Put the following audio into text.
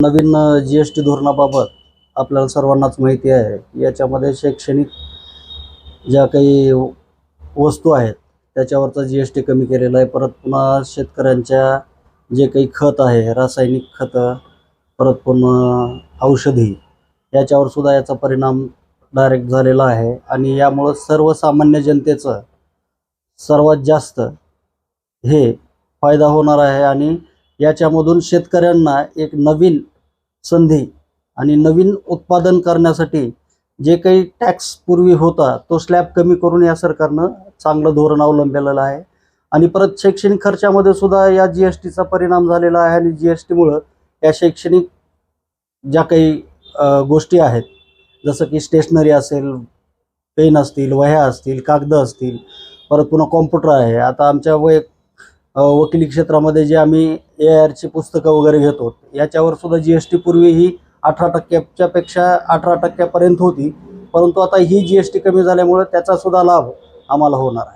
नवीन GST धोरणाबाबत आपल्याला सर्वांनाच माहिती आहे की याच्यामध्ये शैक्षणिक ज्या काही वस्तू आहेत त्याच्यावरचा GST कमी केलेला आहे. परत पुन्हा शेतकऱ्यांच्या जे काही खत आहे, रासायनिक खतं, परत पुन्हा औषधी, याच्यावर सुद्धा याचा परिणाम डायरेक्ट झालेला आहे आणि यामुळं सर्वसामान्य जनतेचं सर्वात जास्त हे फायदा होणार आहे आणि याच्यामधून शेतकऱ्यांना एक नवीन संधी आणि नवीन उत्पादन करण्यासाठी जे काही टॅक्स पूर्वी होता तो स्लॅब कमी करून या सरकारनं चांगलं धोरण अवलंबलेलं आहे. आणि परत शैक्षणिक खर्चामध्ये सुद्धा या GSTचा परिणाम झालेला आहे आणि GSTमुळं या शैक्षणिक ज्या काही गोष्टी आहेत, जसं की स्टेशनरी असेल, पेन असतील, वह्या असतील, कागदं असतील, परत पुन्हा कॉम्प्युटर आहे. आता आमच्या वकिली क्षेत्रामध्ये जे आम्ही AIRची पुस्तकं वगैरे घेतो याच्यावर सुद्धा GST पूर्वी ही 18% पेक्षा 18% पर्यंत होती, परंतु आता ही GST कमी झाल्यामुळे त्याचा सुद्धा लाभ आम्हाला होणार आहे.